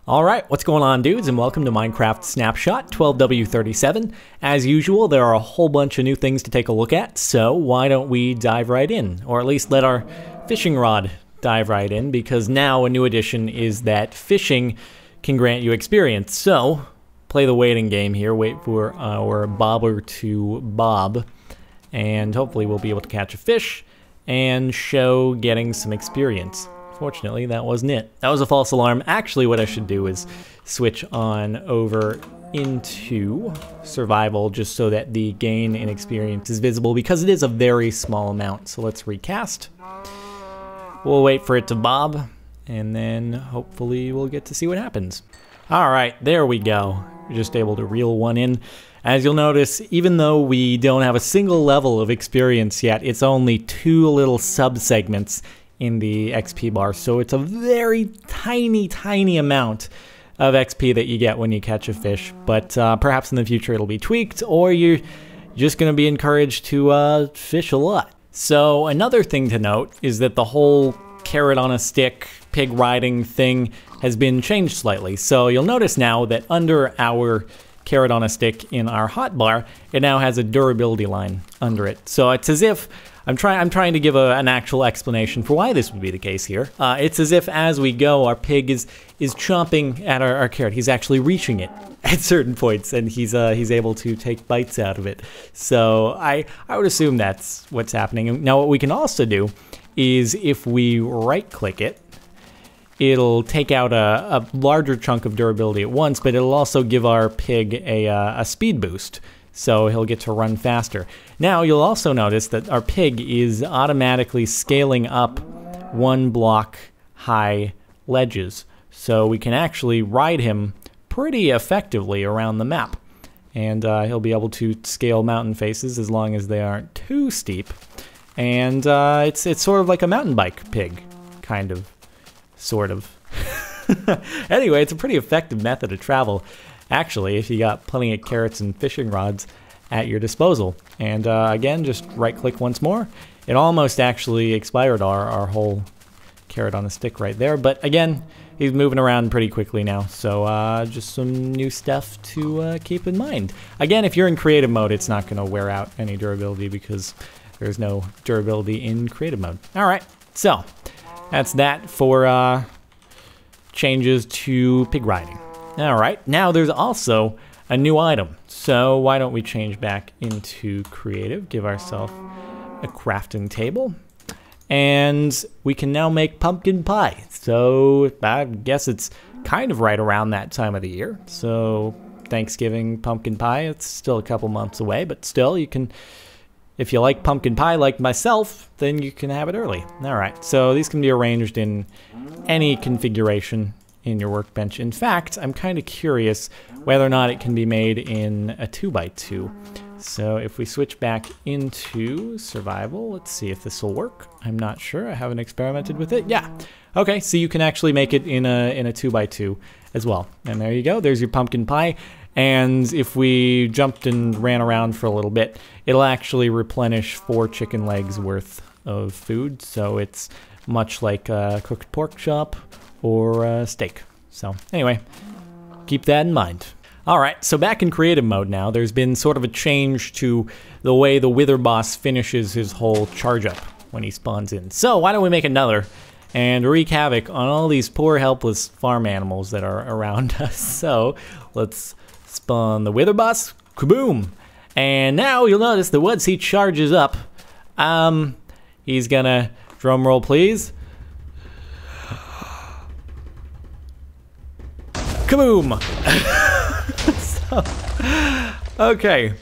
Alright, what's going on, dudes, and welcome to Minecraft Snapshot 12W37. As usual, there are a whole bunch of new things to take a look at, so why don't we dive right in? Or at least let our fishing rod dive right in, because now a new addition is that fishing can grant you experience. So, play the waiting game here, wait for our bobber to bob, and hopefully we'll be able to catch a fish and show getting some experience. Fortunately, that wasn't it. That was a false alarm. Actually, what I should do is switch on over into survival just so that the gain in experience is visible, because it is a very small amount. So let's recast. We'll wait for it to bob, and then hopefully we'll get to see what happens. All right, there we go. We're just able to reel one in. As you'll notice, even though we don't have a single level of experience yet, it's only two little sub-segments in the XP bar, so it's a very tiny amount of XP that you get when you catch a fish, but perhaps in the future it'll be tweaked, or you're just going to be encouraged to fish a lot. So another thing to note is that the whole carrot on a stick pig riding thing has been changed slightly. So you'll notice now that under our carrot on a stick in our hotbar, it now has a durability line under it. So it's as if I'm trying to give an actual explanation for why this would be the case here. It's as if as we go, our pig is chomping at our carrot. He's actually reaching it at certain points, and he's able to take bites out of it. So I would assume that's what's happening. Now what we can also do is if we right-click it, it'll take out a larger chunk of durability at once, but it'll also give our pig a speed boost. So he'll get to run faster. Now you'll also notice that our pig is automatically scaling up 1 block high ledges. So we can actually ride him pretty effectively around the map. And he'll be able to scale mountain faces as long as they aren't too steep. And it's sort of like a mountain bike pig, kind of, sort of. Anyway, it's a pretty effective method of travel, actually, if you got plenty of carrots and fishing rods at your disposal. And again, just right-click once more. It almost actually expired our whole carrot on a stick right there, but again, he's moving around pretty quickly now, so just some new stuff to keep in mind. Again, if you're in creative mode, it's not going to wear out any durability because there's no durability in creative mode. Alright, so that's that for changes to pig riding. Alright, now there's also a new item. So why don't we change back into creative, give ourselves a crafting table, and we can now make pumpkin pie. So I guess it's kind of right around that time of the year. So Thanksgiving pumpkin pie, it's still a couple months away, but still you can, if you like pumpkin pie like myself, then you can have it early. Alright, so these can be arranged in any configuration in your workbench. In fact, I'm kind of curious whether or not it can be made in a 2x2. So if we switch back into survival, let's see if this will work. I'm not sure, I haven't experimented with it. Yeah, okay, so you can actually make it in a 2x2 as well. And there you go, there's your pumpkin pie. And if we jumped and ran around for a little bit, it'll actually replenish 4 chicken legs worth of food. So it's much like a cooked pork chop or a steak. So anyway, keep that in mind. Alright, so back in creative mode now, there's been sort of a change to the way the Wither boss finishes his whole charge up when he spawns in. So why don't we make another and wreak havoc on all these poor helpless farm animals that are around us. So let's spawn the Wither boss, kaboom! And now you'll notice that once he charges up, he's gonna, drum roll please, kaboom! So, okay,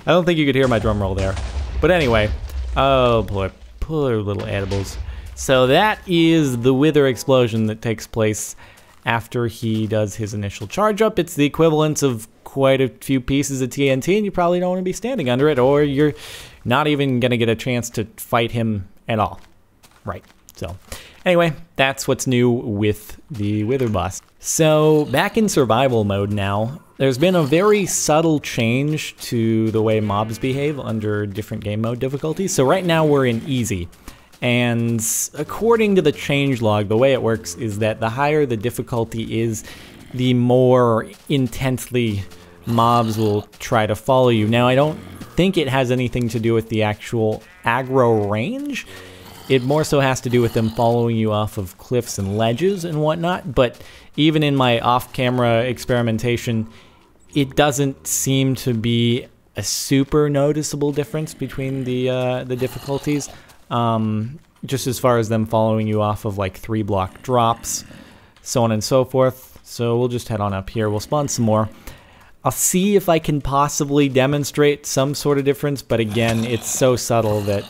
I don't think you could hear my drum roll there, but anyway, oh boy, poor little edibles. So that is the Wither explosion that takes place after he does his initial charge up. It's the equivalent of quite a few pieces of TNT, and you probably don't want to be standing under it, or you're not even gonna get a chance to fight him at all. Right, so anyway, that's what's new with the Wither boss. So back in survival mode now, there's been a very subtle change to the way mobs behave under different game mode difficulties. So right now we're in easy, And according to the changelog, the way it works is that the higher the difficulty is, the more intensely mobs will try to follow you. Now, I don't think it has anything to do with the actual aggro range. It more so has to do with them following you off of cliffs and ledges and whatnot, but even in my off-camera experimentation, it doesn't seem to be a super noticeable difference between the difficulties. Just as far as them following you off of like 3-block drops, so on and so forth. So we'll just head on up here. We'll spawn some more. I'll see if I can possibly demonstrate some sort of difference, but again, it's so subtle that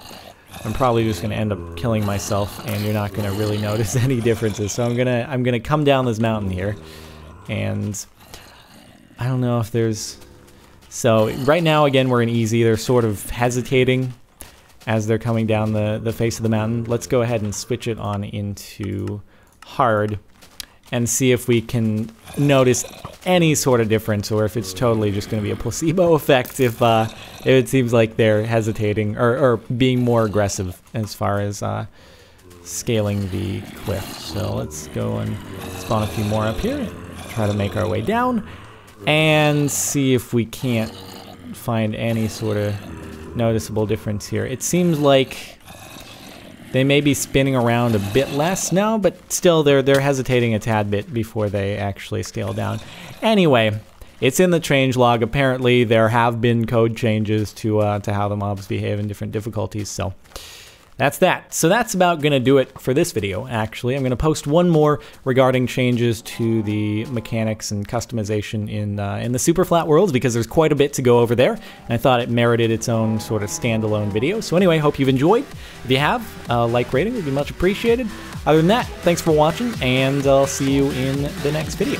I'm probably just going to end up killing myself, and you're not going to really notice any differences. So I'm gonna come down this mountain here, and I don't know if there's... So right now, again, we're in easy. They're sort of hesitating as they're coming down the face of the mountain. Let's go ahead and switch it on into hard and see if we can notice any sort of difference, or if it's totally just going to be a placebo effect if it seems like they're hesitating or being more aggressive as far as scaling the cliff. So let's go and spawn a few more up here, try to make our way down, and see if we can't find any sort of noticeable difference here. It seems like they may be spinning around a bit less now, but still they're hesitating a tad bit before they actually scale down. Anyway, it's in the changelog. Apparently there have been code changes to how the mobs behave in different difficulties, so that's that. So that's about gonna do it for this video, actually. I'm gonna post one more regarding changes to the mechanics and customization in the super flat worlds, because there's quite a bit to go over there, and I thought it merited its own sort of standalone video. So anyway, hope you've enjoyed. If you have, a like rating would be much appreciated. Other than that, thanks for watching, and I'll see you in the next video.